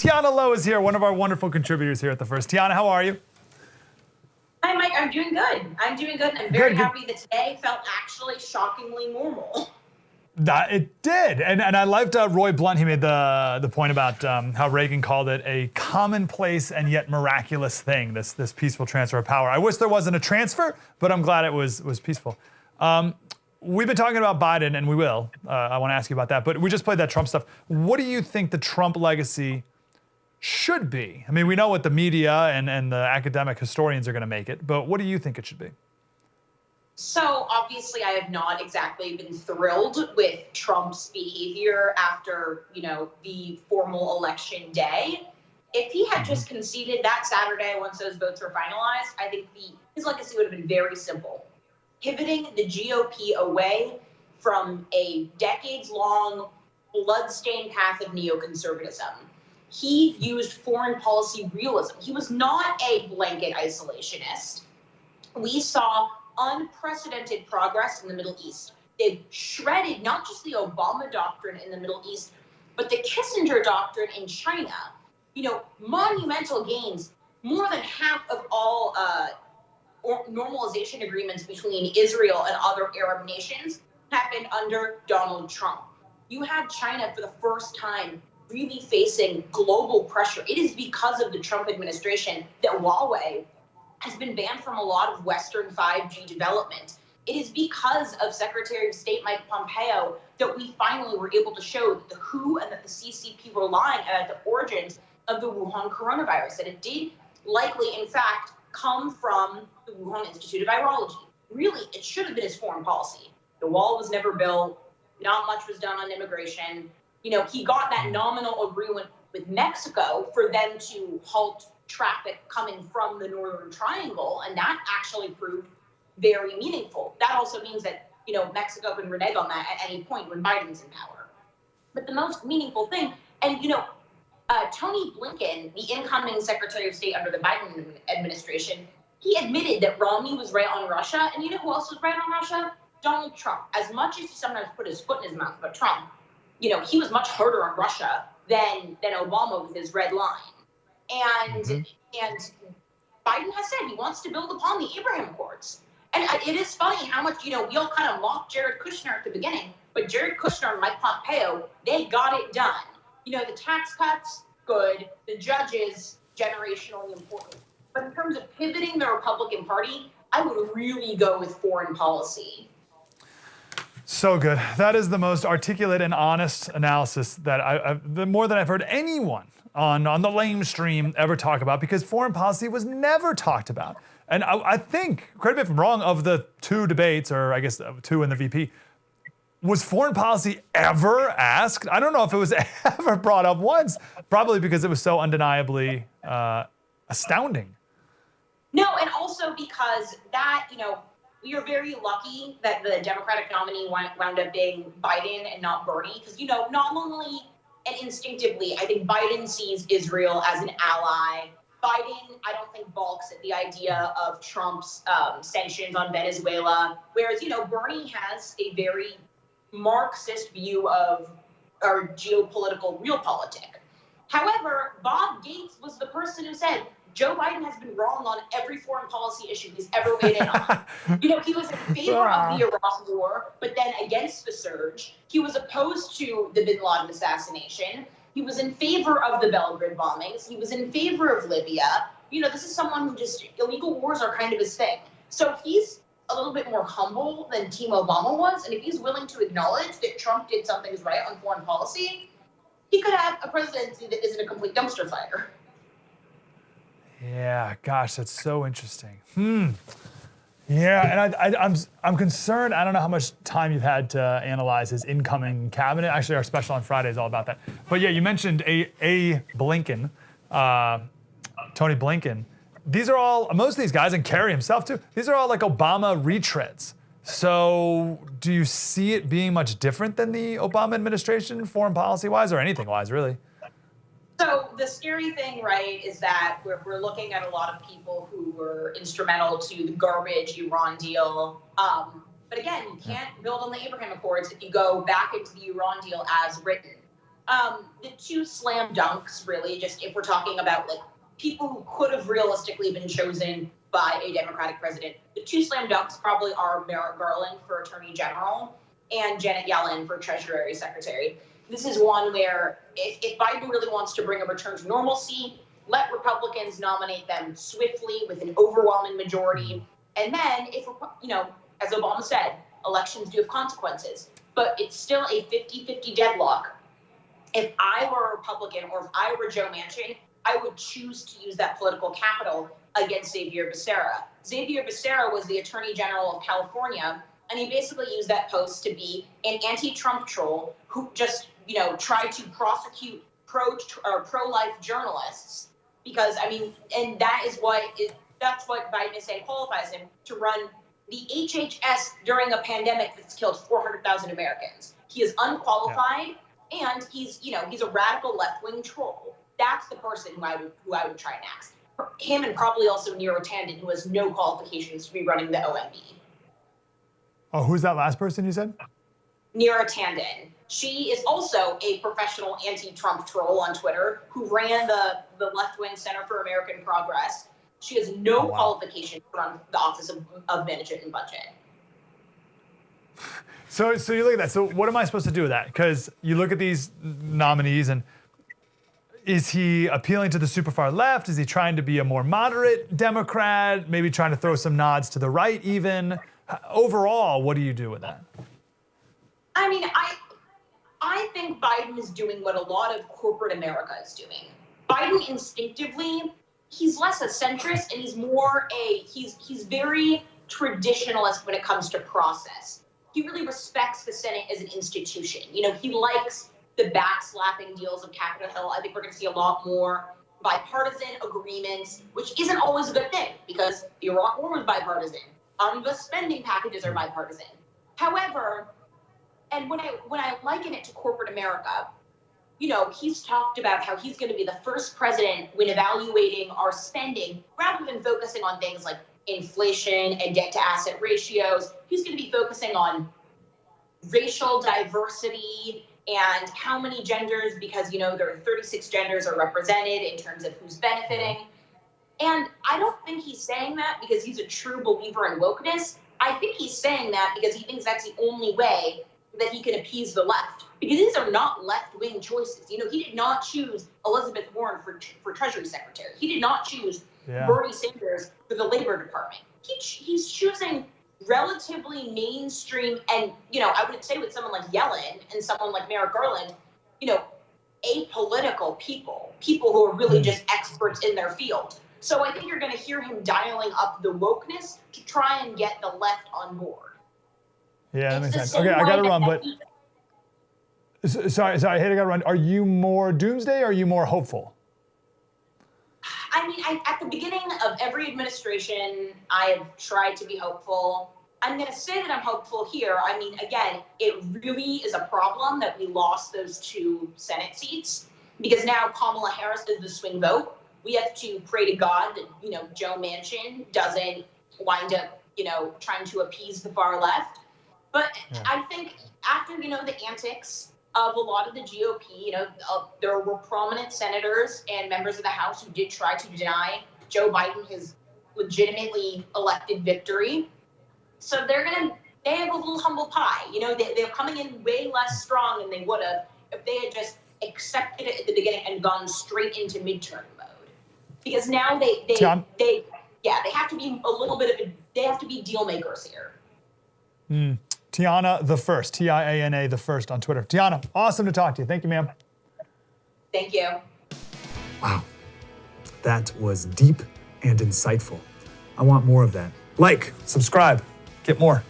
Tiana Lowe is here, one of our wonderful contributors here at The First. Tiana, how are you? Hi, Mike. I'm doing good. I'm very happy that today felt actually shockingly normal. It did, and I liked Roy Blunt. He made the point about how Reagan called it a commonplace and yet miraculous thing. This peaceful transfer of power. I wish there wasn't a transfer, but I'm glad it was peaceful. We've been talking about Biden, and we will. I want to ask you about that, but we just played that Trump stuff. What do you think the Trump legacy should be? I mean, we know what the media and the academic historians are going to make it, but what do you think it should be? So obviously, I have not exactly been thrilled with Trump's behavior after, the formal election day. If he had just conceded that Saturday once those votes were finalized, I think his legacy would have been very simple. Pivoting the GOP away from a decades-long, blood-stained path of neoconservatism. He used foreign policy realism. He was not a blanket isolationist. We saw unprecedented progress in the Middle East. They shredded not just the Obama doctrine in the Middle East, but the Kissinger doctrine in China. Monumental gains. More than half of all normalization agreements between Israel and other Arab nations happened under Donald Trump. You had China for the first time really facing global pressure. It is because of the Trump administration that Huawei has been banned from a lot of Western 5G development. It is because of Secretary of State Mike Pompeo that we finally were able to show that the WHO and that the CCP were lying about the origins of the Wuhan coronavirus, that it did likely, in fact, come from the Wuhan Institute of Virology. Really, it should have been his foreign policy. The wall was never built. Not much was done on immigration. He got that nominal agreement with Mexico for them to halt traffic coming from the Northern Triangle, and that actually proved very meaningful. That also means that, Mexico can renege on that at any point when Biden's in power. But the most meaningful thing, and, Tony Blinken, the incoming Secretary of State under the Biden administration, he admitted that Romney was right on Russia, and you know who else was right on Russia? Donald Trump. As much as he sometimes put his foot in his mouth about Trump, he was much harder on Russia than Obama with his red line. And Biden has said he wants to build upon the Abraham Accords. And it is funny how much, we all kind of mocked Jared Kushner at the beginning, but Jared Kushner and Mike Pompeo, they got it done. The tax cuts, good. The judges, generationally important. But in terms of pivoting the Republican Party, I would really go with foreign policy. So good. That is the most articulate and honest analysis that more than I've heard anyone on the lame stream ever talk about, because foreign policy was never talked about. And I think, correct me if I'm wrong, of the two debates, or I guess two in the VP, was foreign policy ever asked? I don't know if it was ever brought up once, probably because it was so undeniably astounding. No, and also because that, we are very lucky that the Democratic nominee wound up being Biden and not Bernie, because, nominally and instinctively, I think Biden sees Israel as an ally. Biden, I don't think, balks at the idea of Trump's sanctions on Venezuela, whereas, Bernie has a very Marxist view of our geopolitical realpolitik. However, Bob Gates was the person who said, Joe Biden has been wrong on every foreign policy issue he's ever weighed in on. He was in favor of the Iraq war, but then against the surge. He was opposed to the bin Laden assassination. He was in favor of the Belgrade bombings. He was in favor of Libya. This is someone who illegal wars are kind of his thing. So he's a little bit more humble than Team Obama was. And if he's willing to acknowledge that Trump did something right on foreign policy, he could have a presidency that isn't a complete dumpster fire. Yeah, gosh, that's so interesting. Yeah, and I'm concerned. I don't know how much time you've had to analyze his incoming cabinet. Actually, our special on Friday is all about that. But yeah, you mentioned a Blinken, Tony Blinken. These are all, most of these guys, and Kerry himself too, these are all like Obama retreads. So do you see it being much different than the Obama administration, foreign policy-wise, or anything-wise, really? So the scary thing, right, is that we're looking at a lot of people who were instrumental to the garbage Iran deal. But again, you can't build on the Abraham Accords if you go back into the Iran deal as written. The two slam dunks, really, just if we're talking about like people who could have realistically been chosen by a Democratic president, the two slam dunks probably are Merrick Garland for Attorney General and Janet Yellen for Treasury Secretary. This is one where if Biden really wants to bring a return to normalcy, let Republicans nominate them swiftly with an overwhelming majority. And then if, as Obama said, elections do have consequences, but it's still a 50-50 deadlock. If I were a Republican or if I were Joe Manchin, I would choose to use that political capital against Xavier Becerra. Xavier Becerra was the Attorney General of California, and he basically used that post to be an anti-Trump troll who just, tried to prosecute pro-life journalists. Because, and that's what Biden is saying qualifies him to run the HHS during a pandemic that's killed 400,000 Americans. He is unqualified, and he's a radical left-wing troll. That's the person who I would try and ask. Him and probably also Neera Tanden, who has no qualifications to be running the OMB. Oh, who's that last person you said? Neera Tanden. She is also a professional anti-Trump troll on Twitter who ran the left-wing Center for American Progress. She has no qualification to run the Office of Management and Budget. So you look at that. So what am I supposed to do with that? Because you look at these nominees, and is he appealing to the super far left? Is he trying to be a more moderate Democrat? Maybe trying to throw some nods to the right even? Overall, what do you do with that? I think Biden is doing what a lot of corporate America is doing. Biden instinctively, he's less a centrist and he's more he's very traditionalist when it comes to process. He really respects the Senate as an institution. He likes the backslapping deals of Capitol Hill. I think we're going to see a lot more bipartisan agreements, which isn't always a good thing because the Iraq War was bipartisan. The spending packages are bipartisan. However, and when I liken it to corporate America, he's talked about how he's going to be the first president when evaluating our spending, rather than focusing on things like inflation and debt to asset ratios. He's going to be focusing on racial diversity and how many genders, because, there are 36 genders are represented in terms of who's benefiting. And I don't think he's saying that because he's a true believer in wokeness. I think he's saying that because he thinks that's the only way that he can appease the left. Because these are not left-wing choices. He did not choose Elizabeth Warren for Treasury Secretary. He did not choose Bernie Sanders for the Labor Department. He's choosing relatively mainstream, and, I would say with someone like Yellen and someone like Merrick Garland, apolitical people who are really just experts in their field. So I think you're going to hear him dialing up the wokeness to try and get the left on board. Yeah, that makes sense. Okay, I got to run, but sorry, I got to run. Are you more doomsday or are you more hopeful? At the beginning of every administration, I have tried to be hopeful. I'm going to say that I'm hopeful here. Again, it really is a problem that we lost those two Senate seats because now Kamala Harris is the swing vote. We have to pray to God that, Joe Manchin doesn't wind up, trying to appease the far left. But I think after, the antics of a lot of the GOP, there were prominent senators and members of the House who did try to deny Joe Biden his legitimately elected victory. So they have a little humble pie. They're coming in way less strong than they would have if they had just accepted it at the beginning and gone straight into midterm mode. Because now they have to be a little bit of they have to be deal makers here. Tiana the First, Tiana the First on Twitter. Tiana, awesome to talk to you. Thank you, ma'am. Thank you. Wow, that was deep and insightful. I want more of that. Like, subscribe, get more.